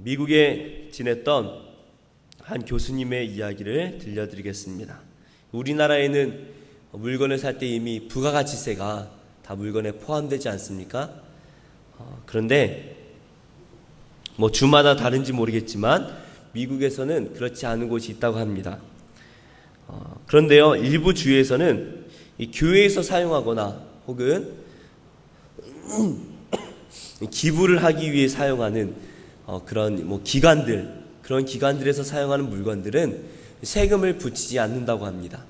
미국에 지냈던 한 교수님의 이야기를 들려드리겠습니다. 우리나라에는 물건을 살 때 이미 부가가치세가 다 물건에 포함되지 않습니까? 그런데 주마다 다른지 모르겠지만 미국에서는 그렇지 않은 곳이 있다고 합니다. 그런데요, 일부 주에서는 이 교회에서 사용하거나 혹은 기부를 하기 위해 사용하는 그런 그런 기관들에서 사용하는 물건들은 세금을 붙이지 않는다고 합니다.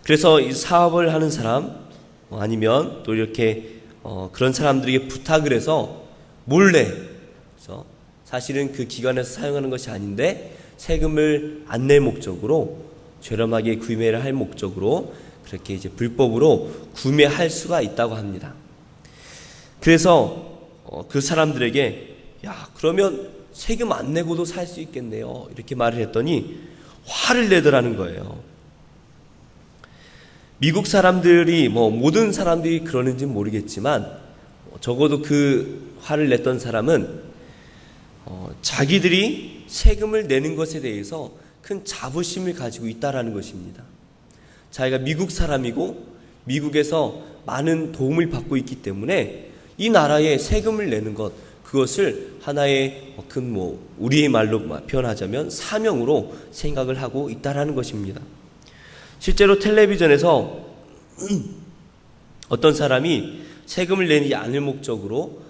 그래서 이 사업을 하는 사람 아니면 또 이렇게 그런 사람들에게 부탁을 해서 몰래, 그래서 사실은 그 기관에서 사용하는 것이 아닌데 세금을 안 낼 목적으로, 저렴하게 구매를 할 목적으로 그렇게 이제 불법으로 구매할 수가 있다고 합니다. 그래서 그 사람들에게 그러면 세금 안 내고도 살 수 있겠네요, 이렇게 말을 했더니 화를 내더라는 거예요. 미국 사람들이 모든 사람들이 그러는지 모르겠지만 적어도 그 화를 냈던 사람은 자기들이 세금을 내는 것에 대해서 큰 자부심을 가지고 있다라는 것입니다. 자기가 미국 사람이고 미국에서 많은 도움을 받고 있기 때문에 이 나라에 세금을 내는 것, 그것을 하나의 우리의 말로 표현하자면 사명으로 생각을 하고 있다라는 것입니다. 실제로 텔레비전에서 어떤 사람이 세금을 내지 않을 목적으로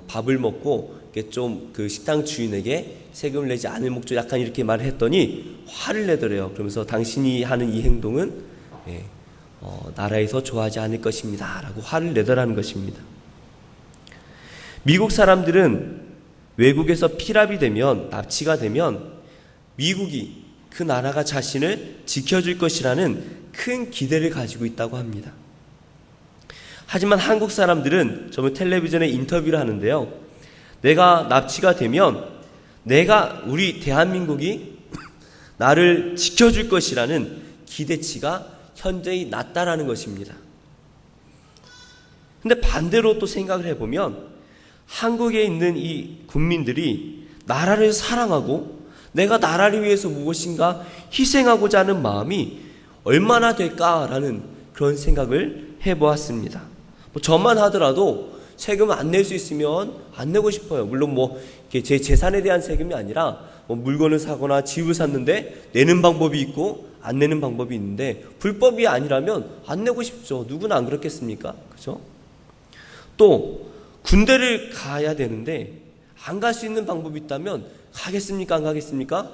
밥을 먹고 좀 그 식당 주인에게 세금을 내지 않을 목적 약간 이렇게 말을 했더니 화를 내더래요. 그러면서 당신이 하는 이 행동은 나라에서 좋아하지 않을 것입니다 라고 화를 내더라는 것입니다. 미국 사람들은 외국에서 피랍이 되면, 납치가 되면 미국이, 그 나라가 자신을 지켜줄 것이라는 큰 기대를 가지고 있다고 합니다. 하지만 한국 사람들은 전부 텔레비전에 인터뷰를 하는데요, 내가 납치가 되면 우리 대한민국이 나를 지켜줄 것이라는 기대치가 현저히 낮다라는 것입니다. 근데 반대로 또 생각을 해보면 한국에 있는 이 국민들이 나라를 사랑하고 내가 나라를 위해서 무엇인가 희생하고자 하는 마음이 얼마나 될까라는 그런 생각을 해보았습니다. 저만 하더라도 세금 안 낼 수 있으면 안 내고 싶어요. 물론 제 재산에 대한 세금이 아니라 물건을 사거나 집을 샀는데 내는 방법이 있고 안 내는 방법이 있는데 불법이 아니라면 안 내고 싶죠. 누구나 안 그렇겠습니까? 그죠? 또 군대를 가야 되는데 안 갈 수 있는 방법이 있다면 가겠습니까? 안 가겠습니까?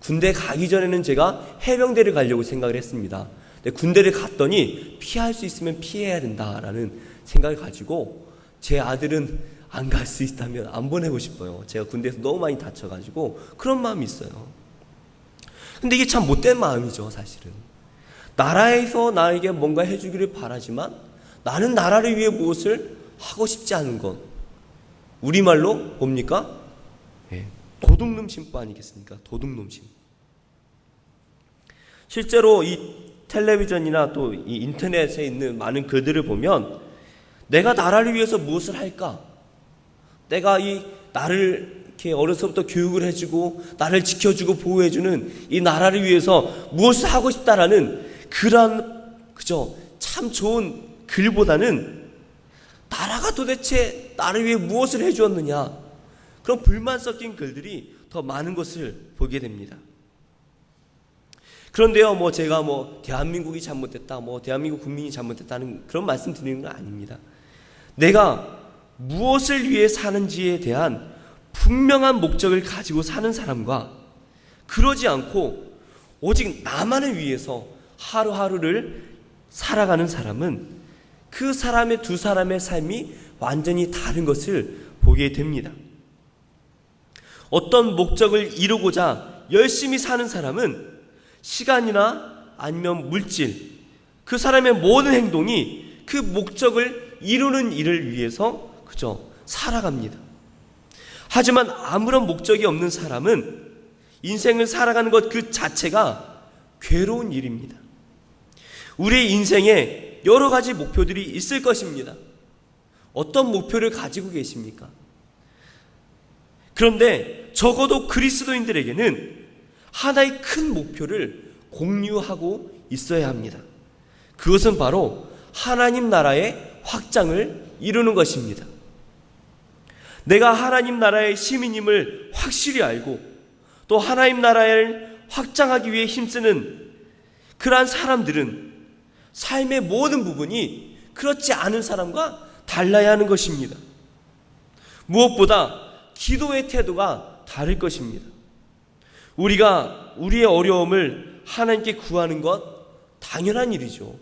군대 가기 전에는 제가 해병대를 가려고 생각을 했습니다. 근데 군대를 갔더니 피할 수 있으면 피해야 된다라는 생각을 가지고 제 아들은 안 갈 수 있다면 안 보내고 싶어요. 제가 군대에서 너무 많이 다쳐가지고 그런 마음이 있어요. 근데 이게 참 못된 마음이죠, 사실은. 나라에서 나에게 뭔가 해주기를 바라지만 나는 나라를 위해 무엇을 하고 싶지 않은 것, 우리말로 뭡니까? 도둑놈 심보 아니겠습니까? 도둑놈 심보. 실제로 이 텔레비전이나 또 이 인터넷에 있는 많은 글들을 보면 내가 나라를 위해서 무엇을 할까? 내가 나를 이렇게 어려서부터 교육을 해주고 나를 지켜주고 보호해주는 이 나라를 위해서 무엇을 하고 싶다라는 그런 참 좋은 글보다는 나라가 도대체 나를 위해 무엇을 해주었느냐, 그런 불만 섞인 글들이 더 많은 것을 보게 됩니다. 그런데요, 제가 대한민국이 잘못됐다, 대한민국 국민이 잘못됐다는 그런 말씀 드리는 건 아닙니다. 내가 무엇을 위해 사는지에 대한 분명한 목적을 가지고 사는 사람과 그러지 않고 오직 나만을 위해서 하루하루를 살아가는 사람은 그 사람의 두 사람의 삶이 완전히 다른 것을 보게 됩니다. 어떤 목적을 이루고자 열심히 사는 사람은 시간이나 아니면 물질, 그 사람의 모든 행동이 그 목적을 이루는 일을 위해서 살아갑니다. 하지만 아무런 목적이 없는 사람은 인생을 살아가는 것 그 자체가 괴로운 일입니다. 우리의 인생에 여러 가지 목표들이 있을 것입니다. 어떤 목표를 가지고 계십니까? 그런데 적어도 그리스도인들에게는 하나의 큰 목표를 공유하고 있어야 합니다. 그것은 바로 하나님 나라의 확장을 이루는 것입니다. 내가 하나님 나라의 시민임을 확실히 알고 또 하나님 나라를 확장하기 위해 힘쓰는 그러한 사람들은 삶의 모든 부분이 그렇지 않은 사람과 달라야 하는 것입니다. 무엇보다 기도의 태도가 다를 것입니다. 우리가 우리의 어려움을 하나님께 구하는 것 당연한 일이죠.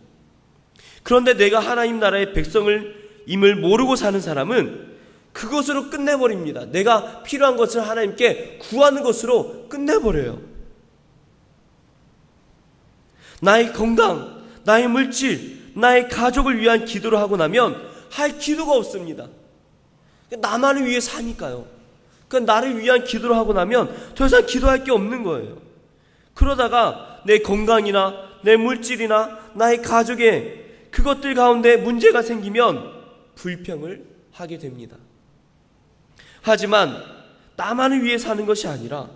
그런데 내가 하나님 나라의 백성임을 모르고 사는 사람은 그것으로 끝내버립니다. 내가 필요한 것을 하나님께 구하는 것으로 끝내버려요. 나의 건강, 나의 물질, 나의 가족을 위한 기도를 하고 나면 할 기도가 없습니다. 나만을 위해 사니까요. 나를 위한 기도를 하고 나면 더 이상 기도할 게 없는 거예요. 그러다가 내 건강이나 내 물질이나 나의 가족의 그것들 가운데 문제가 생기면 불평을 하게 됩니다. 하지만 나만을 위해 사는 것이 아니라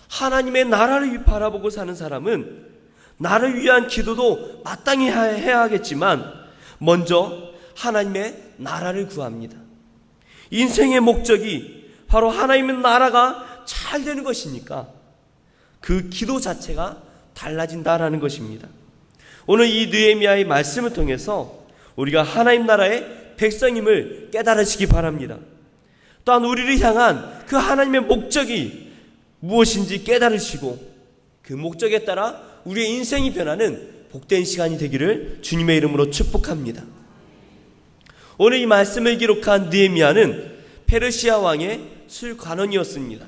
하나님의 나라를 바라보고 사는 사람은 나를 위한 기도도 마땅히 해야 하겠지만 먼저 하나님의 나라를 구합니다. 인생의 목적이 바로 하나님의 나라가 잘 되는 것이니까 그 기도 자체가 달라진다라는 것입니다. 오늘 이 느헤미야의 말씀을 통해서 우리가 하나님 나라의 백성임을 깨달으시기 바랍니다. 또한 우리를 향한 그 하나님의 목적이 무엇인지 깨달으시고 그 목적에 따라 우리의 인생이 변하는 복된 시간이 되기를 주님의 이름으로 축복합니다. 오늘 이 말씀을 기록한 느헤미야는 페르시아 왕의 술관원이었습니다.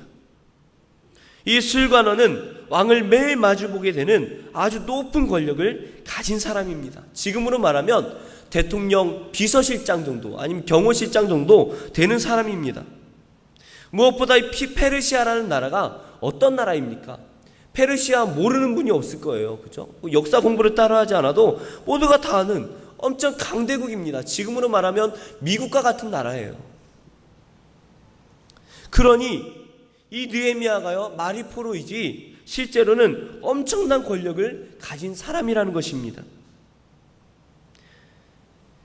이 술관원은 왕을 매일 마주보게 되는 아주 높은 권력을 가진 사람입니다. 지금으로 말하면 대통령 비서실장 정도 아니면 경호실장 정도 되는 사람입니다. 무엇보다 이 페르시아라는 나라가 어떤 나라입니까? 페르시아 모르는 분이 없을 거예요. 그죠? 역사 공부를 따로 하지 않아도 모두가 다 아는 엄청 강대국입니다. 지금으로 말하면 미국과 같은 나라예요. 그러니 이 느헤미야가요, 말이 포로이지 실제로는 엄청난 권력을 가진 사람이라는 것입니다.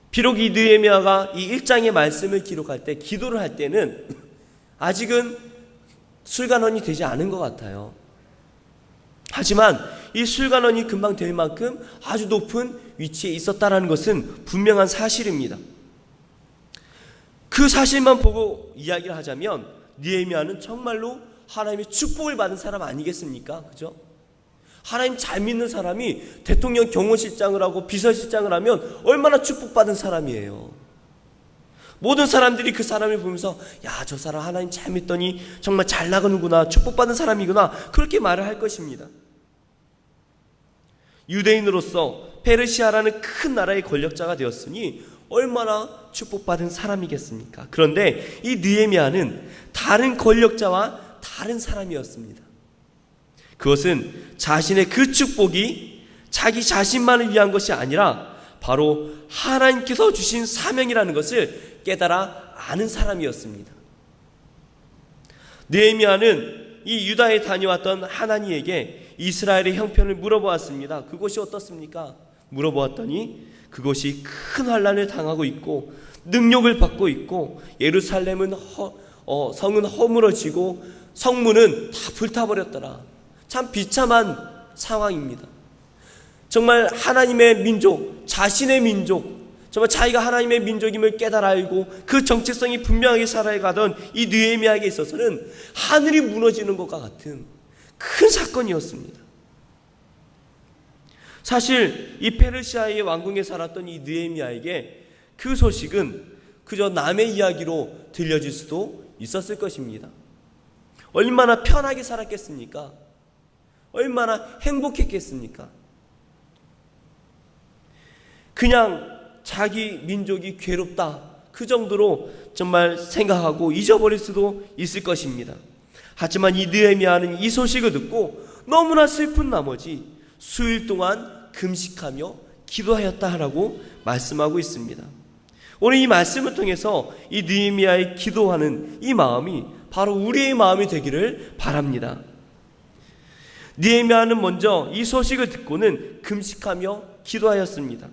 비록 이 느헤미야가 이 1장의 말씀을 기록할 때, 기도를 할 때는 아직은 술관원이 되지 않은 것 같아요. 하지만 이 술관원이 금방 될 만큼 아주 높은 위치에 있었다는 것은 분명한 사실입니다. 그 사실만 보고 이야기를 하자면 느헤미야는 정말로 하나님의 축복을 받은 사람 아니겠습니까? 그죠? 하나님 잘 믿는 사람이 대통령 경호실장을 하고 비서실장을 하면 얼마나 축복받은 사람이에요. 모든 사람들이 그 사람을 보면서 야, 저 사람 하나님 잘 믿더니 정말 잘 나가는구나, 축복받은 사람이구나, 그렇게 말을 할 것입니다. 유대인으로서 페르시아라는 큰 나라의 권력자가 되었으니 얼마나 축복받은 사람이겠습니까? 그런데 이 느헤미야는 다른 권력자와 다른 사람이었습니다. 그것은 자신의 그 축복이 자기 자신만을 위한 것이 아니라 바로 하나님께서 주신 사명이라는 것을 깨달아 아는 사람이었습니다. 느헤미야는 이 유다에 다녀왔던 하나니에게 이스라엘의 형편을 물어보았습니다. 그곳이 어떻습니까? 물어보았더니 그것이 큰 환난을 당하고 있고 능욕을 받고 있고 예루살렘은 성은 허물어지고 성문은 다 불타버렸더라. 참 비참한 상황입니다. 정말 하나님의 민족, 자신의 민족, 정말 자기가 하나님의 민족임을 깨달아 알고 그 정체성이 분명하게 살아가던 이 느헤미야에게 있어서는 하늘이 무너지는 것과 같은 큰 사건이었습니다. 사실 이 페르시아의 왕궁에 살았던 이 느헤미야에게 그 소식은 그저 남의 이야기로 들려질 수도 있었을 것입니다. 얼마나 편하게 살았겠습니까? 얼마나 행복했겠습니까? 그냥 자기 민족이 괴롭다, 그 정도로 정말 생각하고 잊어버릴 수도 있을 것입니다. 하지만 이 느헤미야는 이 소식을 듣고 너무나 슬픈 나머지 수일 동안 금식하며 기도하였다라고 말씀하고 있습니다. 오늘 이 말씀을 통해서 이 느헤미야의 기도하는 이 마음이 바로 우리의 마음이 되기를 바랍니다. 느헤미야는 먼저 이 소식을 듣고는 금식하며 기도하였습니다.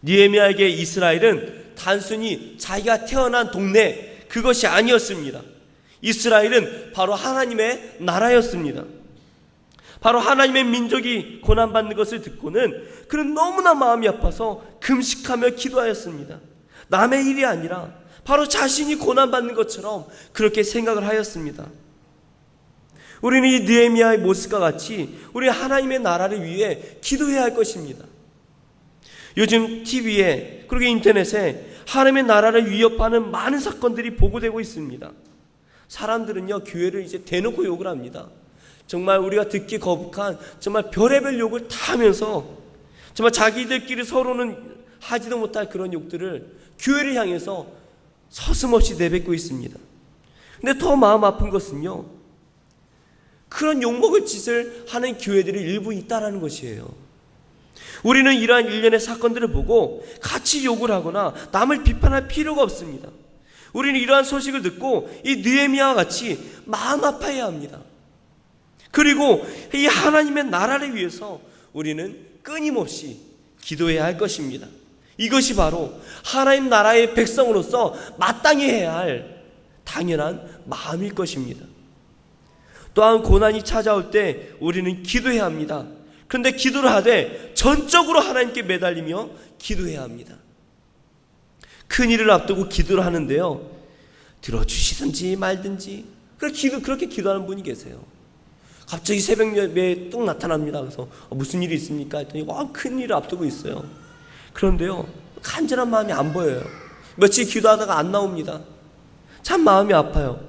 느헤미야에게 이스라엘은 단순히 자기가 태어난 동네 그것이 아니었습니다. 이스라엘은 바로 하나님의 나라였습니다. 바로 하나님의 민족이 고난받는 것을 듣고는 그는 너무나 마음이 아파서 금식하며 기도하였습니다. 남의 일이 아니라 바로 자신이 고난받는 것처럼 그렇게 생각을 하였습니다. 우리는 이 느헤미야의 모습과 같이 우리 하나님의 나라를 위해 기도해야 할 것입니다. 요즘 TV에 그리고 인터넷에 하나님의 나라를 위협하는 많은 사건들이 보고되고 있습니다. 사람들은요, 교회를 이제 대놓고 욕을 합니다. 정말 우리가 듣기 거북한 정말 별의별 욕을 다 하면서 정말 자기들끼리 서로는 하지도 못할 그런 욕들을 교회를 향해서 서슴없이 내뱉고 있습니다. 근데 더 마음 아픈 것은요, 그런 욕먹을 짓을 하는 교회들이 일부 있다라는 것이에요. 우리는 이러한 일련의 사건들을 보고 같이 욕을 하거나 남을 비판할 필요가 없습니다. 우리는 이러한 소식을 듣고 이 느헤미야와 같이 마음 아파해야 합니다. 그리고 이 하나님의 나라를 위해서 우리는 끊임없이 기도해야 할 것입니다. 이것이 바로 하나님 나라의 백성으로서 마땅히 해야 할 당연한 마음일 것입니다. 또한 고난이 찾아올 때 우리는 기도해야 합니다. 그런데 기도를 하되 전적으로 하나님께 매달리며 기도해야 합니다. 큰일을 앞두고 기도를 하는데요, 들어주시든지 말든지 그렇게 기도하는 분이 계세요. 갑자기 새벽 예배에 뚝 나타납니다. 그래서 무슨 일이 있습니까? 했더니 큰일을 앞두고 있어요. 그런데요, 간절한 마음이 안 보여요. 며칠 기도하다가 안 나옵니다. 참 마음이 아파요.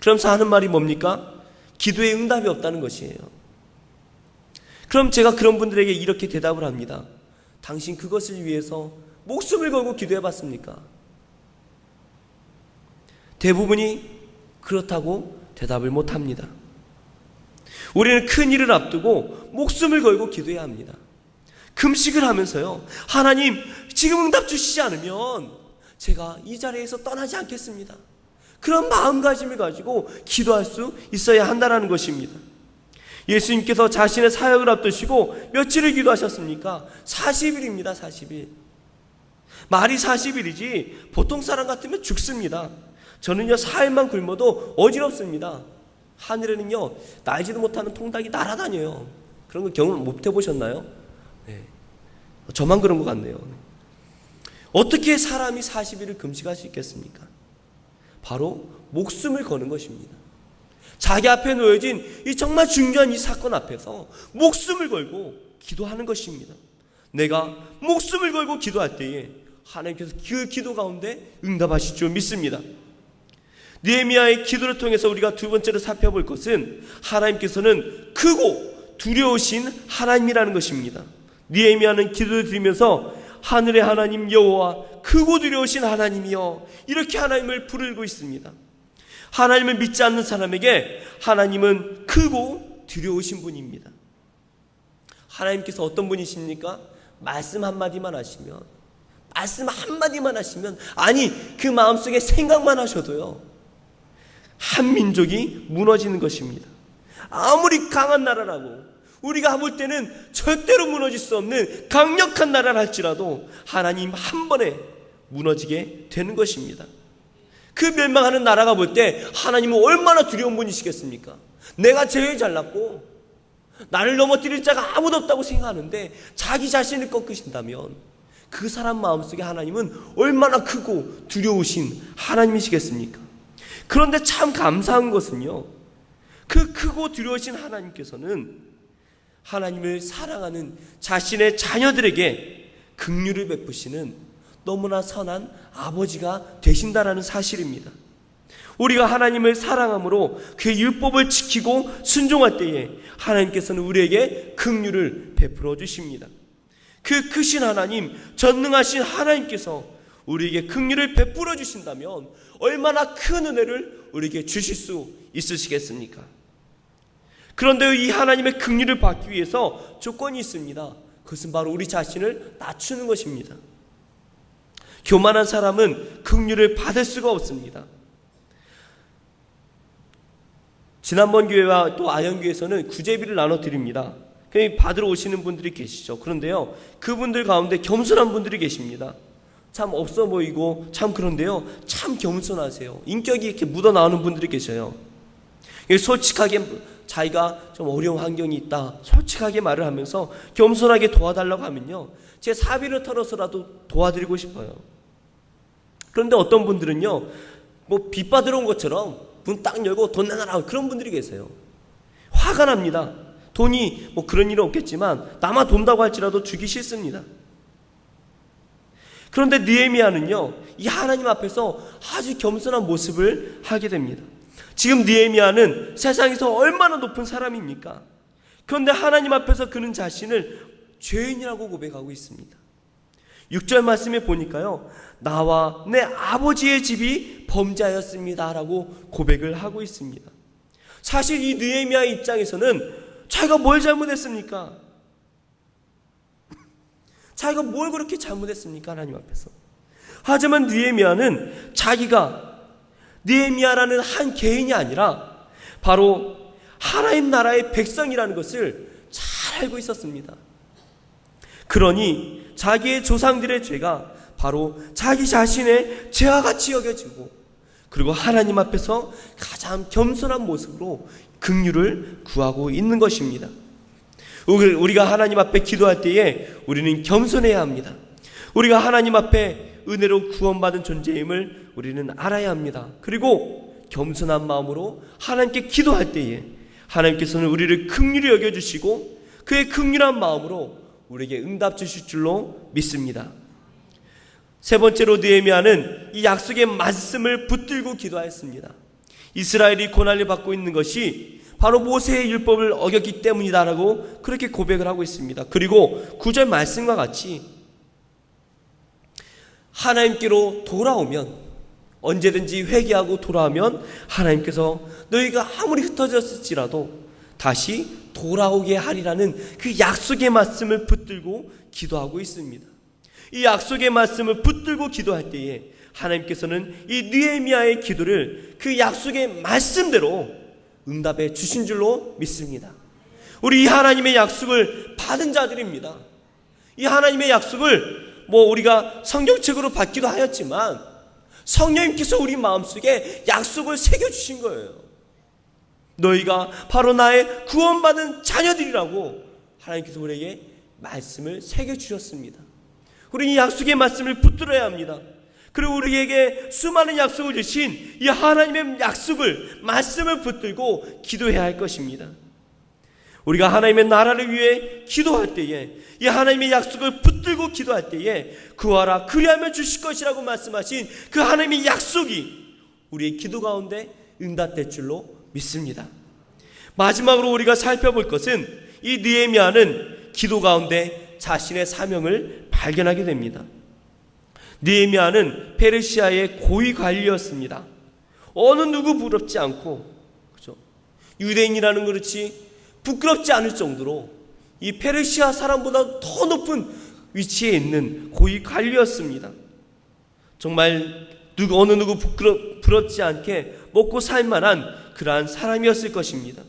그러면서 하는 말이 뭡니까? 기도에 응답이 없다는 것이에요. 그럼 제가 그런 분들에게 이렇게 대답을 합니다. 당신 그것을 위해서 목숨을 걸고 기도해 봤습니까? 대부분이 그렇다고 대답을 못합니다. 우리는 큰 일을 앞두고 목숨을 걸고 기도해야 합니다. 금식을 하면서요, 하나님 지금 응답 주시지 않으면 제가 이 자리에서 떠나지 않겠습니다. 그런 마음가짐을 가지고 기도할 수 있어야 한다는 것입니다. 예수님께서 자신의 사역을 앞두시고 며칠을 기도하셨습니까? 40일입니다. 40일. 말이 40일이지 보통 사람 같으면 죽습니다. 저는요, 4일만 굶어도 어지럽습니다. 하늘에는요, 날지도 못하는 통닭이 날아다녀요. 그런 거 경험 못 해보셨나요? 네. 저만 그런 것 같네요. 어떻게 사람이 40일을 금식할 수 있겠습니까? 바로 목숨을 거는 것입니다. 자기 앞에 놓여진 이 정말 중요한 이 사건 앞에서 목숨을 걸고 기도하는 것입니다. 내가 목숨을 걸고 기도할 때에 하나님께서 그 기도 가운데 응답하실 줄 믿습니다. 느헤미야의 기도를 통해서 우리가 두 번째로 살펴볼 것은 하나님께서는 크고 두려우신 하나님이라는 것입니다. 느헤미야는 기도를 드리면서 하늘의 하나님 여호와, 크고 두려우신 하나님이여, 이렇게 하나님을 부르고 있습니다. 하나님을 믿지 않는 사람에게 하나님은 크고 두려우신 분입니다. 하나님께서 어떤 분이십니까? 말씀 한마디만 하시면, 아니 그 마음속에 생각만 하셔도요, 한 민족이 무너지는 것입니다. 아무리 강한 나라라고 우리가 볼 때는 절대로 무너질 수 없는 강력한 나라를 할지라도 하나님 한 번에 무너지게 되는 것입니다. 그 멸망하는 나라가 볼 때 하나님은 얼마나 두려운 분이시겠습니까? 내가 제일 잘났고 나를 넘어뜨릴 자가 아무도 없다고 생각하는데 자기 자신을 꺾으신다면 그 사람 마음속에 하나님은 얼마나 크고 두려우신 하나님이시겠습니까? 그런데 참 감사한 것은요, 그 크고 두려우신 하나님께서는 하나님을 사랑하는 자신의 자녀들에게 긍휼을 베푸시는 너무나 선한 아버지가 되신다라는 사실입니다. 우리가 하나님을 사랑함으로 그의 율법을 지키고 순종할 때에 하나님께서는 우리에게 긍휼을 베풀어 주십니다. 그 크신 하나님, 전능하신 하나님께서 우리에게 긍휼을 베풀어 주신다면 얼마나 큰 은혜를 우리에게 주실 수 있으시겠습니까? 그런데 이 하나님의 긍휼을 받기 위해서 조건이 있습니다. 그것은 바로 우리 자신을 낮추는 것입니다. 교만한 사람은 긍휼을 받을 수가 없습니다. 지난번 교회와 또 아현교회에서는 구제비를 나눠드립니다. 받으러 오시는 분들이 계시죠. 그런데요, 그분들 가운데 겸손한 분들이 계십니다. 참 없어 보이고 참 그런데요, 참 겸손하세요. 인격이 이렇게 묻어나오는 분들이 계셔요. 솔직하게 자기가 좀 어려운 환경이 있다, 솔직하게 말을 하면서 겸손하게 도와달라고 하면요, 제 사비를 털어서라도 도와드리고 싶어요. 그런데 어떤 분들은요, 뭐 빚 받으러 온 것처럼 문 딱 열고 돈 내놔라, 그런 분들이 계세요. 화가 납니다. 돈이 뭐 그런 일은 없겠지만 남아 돈다고 할지라도 주기 싫습니다. 그런데 느헤미야는요, 이 하나님 앞에서 아주 겸손한 모습을 하게 됩니다. 지금 느헤미야는 세상에서 얼마나 높은 사람입니까? 그런데 하나님 앞에서 그는 자신을 죄인이라고 고백하고 있습니다. 6절 말씀에 보니까요, 나와 내 아버지의 집이 범죄하였습니다 라고 고백을 하고 있습니다. 사실 이 느헤미야의 입장에서는 자기가 뭘 잘못했습니까? 자기가 뭘 그렇게 잘못했습니까? 하나님 앞에서. 하지만 느헤미야는 자기가 느헤미야라는 한 개인이 아니라 바로 하나님 나라의 백성이라는 것을 잘 알고 있었습니다. 그러니 자기의 조상들의 죄가 바로 자기 자신의 죄와 같이 여겨지고, 그리고 하나님 앞에서 가장 겸손한 모습으로 긍휼을 구하고 있는 것입니다. 우리가 하나님 앞에 기도할 때에 우리는 겸손해야 합니다. 우리가 하나님 앞에 은혜로 구원받은 존재임을 우리는 알아야 합니다. 그리고 겸손한 마음으로 하나님께 기도할 때에 하나님께서는 우리를 긍휼히 여겨주시고 그의 긍휼한 마음으로 우리에게 응답 주실 줄로 믿습니다. 세 번째로 느헤미야는 이 약속의 말씀을 붙들고 기도하였습니다. 이스라엘이 고난을 받고 있는 것이 바로 모세의 율법을 어겼기 때문이다라고 그렇게 고백을 하고 있습니다. 그리고 9절 말씀과 같이 하나님께로 돌아오면, 언제든지 회개하고 돌아오면 하나님께서 너희가 아무리 흩어졌을지라도 다시 돌아오게 하리라는 그 약속의 말씀을 붙들고 기도하고 있습니다. 이 약속의 말씀을 붙들고 기도할 때에 하나님께서는 이 느헤미야의 기도를 그 약속의 말씀대로 응답해 주신 줄로 믿습니다. 우리 이 하나님의 약속을 받은 자들입니다. 이 하나님의 약속을 우리가 성경책으로 받기도 하였지만 성령님께서 우리 마음속에 약속을 새겨주신 거예요. 너희가 바로 나의 구원받은 자녀들이라고 하나님께서 우리에게 말씀을 새겨주셨습니다. 우리 이 약속의 말씀을 붙들어야 합니다. 그리고 우리에게 수많은 약속을 주신 이 하나님의 약속을, 말씀을 붙들고 기도해야 할 것입니다. 우리가 하나님의 나라를 위해 기도할 때에, 이 하나님의 약속을 붙들고 기도할 때에 구하라 그리하면 주실 것이라고 말씀하신 그 하나님의 약속이 우리의 기도 가운데 응답될 줄로 믿습니다. 마지막으로 우리가 살펴볼 것은 이 느헤미야는 기도 가운데 자신의 사명을 발견하게 됩니다. 느헤미야는 페르시아의 고위 관리였습니다. 어느 누구 부럽지 않고, 그죠? 유대인이라는 그렇지 부끄럽지 않을 정도로 이 페르시아 사람보다 더 높은 위치에 있는 고위 관리였습니다. 정말 어느 누구 부럽지 않게 먹고 살 만한 그러한 사람이었을 것입니다.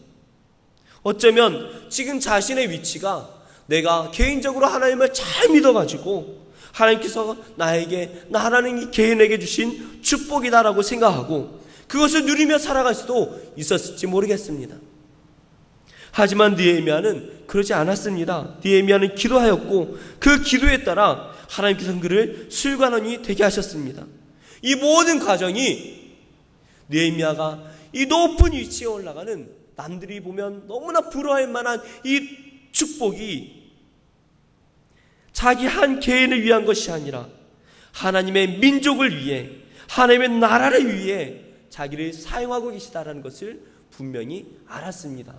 어쩌면 지금 자신의 위치가 내가 개인적으로 하나님을 잘 믿어가지고 하나님께서 나라는 이 개인에게 주신 축복이다라고 생각하고 그것을 누리며 살아갈 수도 있었을지 모르겠습니다. 하지만 느헤미야는 그러지 않았습니다. 느헤미야는 기도하였고 그 기도에 따라 하나님께서 그를 술관원이 되게 하셨습니다. 이 모든 과정이 느헤미야가 이 높은 위치에 올라가는, 남들이 보면 너무나 부러워할 만한 이 축복이 자기 한 개인을 위한 것이 아니라 하나님의 민족을 위해, 하나님의 나라를 위해 자기를 사용하고 계시다라는 것을 분명히 알았습니다.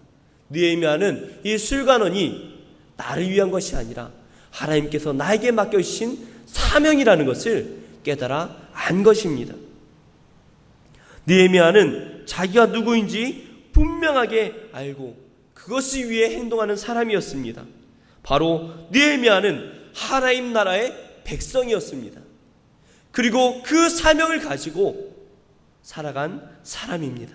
느헤미야는 이 술관원이 나를 위한 것이 아니라 하나님께서 나에게 맡겨주신 사명이라는 것을 깨달아 안 것입니다. 느헤미야는 자기가 누구인지 분명하게 알고 그것을 위해 행동하는 사람이었습니다. 바로 느헤미야는 하나님 나라의 백성이었습니다. 그리고 그 사명을 가지고 살아간 사람입니다.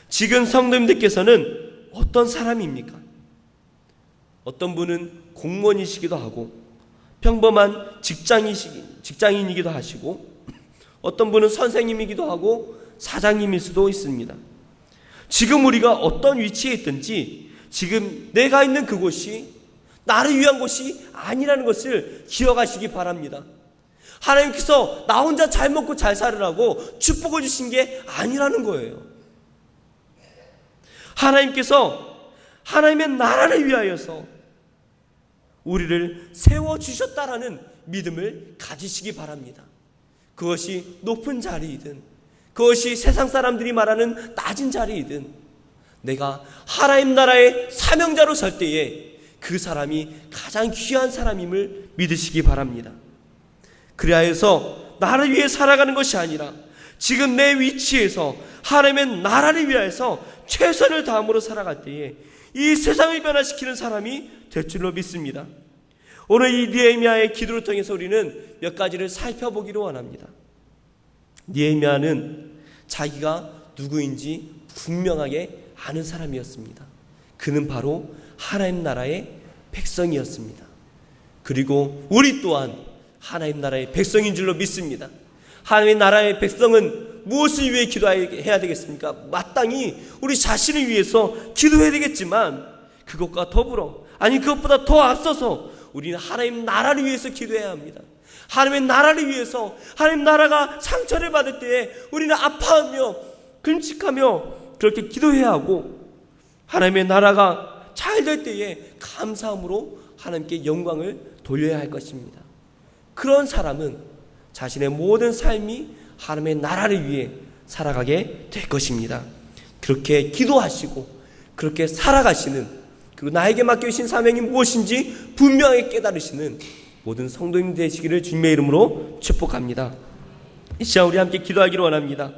지금 성도님들께서는 어떤 사람입니까? 어떤 분은 공무원이시기도 하고 평범한 직장인이기도 하시고 어떤 분은 선생님이기도 하고 사장님일 수도 있습니다. 지금 우리가 어떤 위치에 있든지 지금 내가 있는 그곳이 나를 위한 곳이 아니라는 것을 기억하시기 바랍니다. 하나님께서 나 혼자 잘 먹고 잘 살으라고 축복을 주신 게 아니라는 거예요. 하나님께서 하나님의 나라를 위하여서 우리를 세워주셨다라는 믿음을 가지시기 바랍니다. 그것이 높은 자리이든 그것이 세상 사람들이 말하는 낮은 자리이든 내가 하나님 나라의 사명자로 설 때에 그 사람이 가장 귀한 사람임을 믿으시기 바랍니다. 그래야 해서 나를 위해 살아가는 것이 아니라 지금 내 위치에서 하나님의 나라를 위하여서 최선을 다함으로 살아갈 때에 이 세상을 변화시키는 사람이 될 줄로 믿습니다. 오늘 이 느헤미야의 기도를 통해서 우리는 몇 가지를 살펴보기로 원합니다. 느헤미야는 자기가 누구인지 분명하게 아는 사람이었습니다. 그는 바로 하나님 나라의 백성이었습니다. 그리고 우리 또한 하나님 나라의 백성인 줄로 믿습니다. 하나님의 나라의 백성은 무엇을 위해 기도해야 되겠습니까? 마땅히 우리 자신을 위해서 기도해야 되겠지만 그것과 더불어 그것보다 더 앞서서 우리는 하나님 나라를 위해서 기도해야 합니다. 하나님의 나라를 위해서 하나님 나라가 상처를 받을 때에 우리는 아파하며 끔찍하며 그렇게 기도해야 하고 하나님의 나라가 잘 될 때에 감사함으로 하나님께 영광을 돌려야 할 것입니다. 그런 사람은 자신의 모든 삶이 하나님의 나라를 위해 살아가게 될 것입니다. 그렇게 기도하시고 그렇게 살아가시는 그리고 나에게 맡겨주신 사명이 무엇인지 분명하게 깨달으시는 모든 성도님 되시기를 주님의 이름으로 축복합니다. 이 시간 우리 함께 기도하기를 원합니다.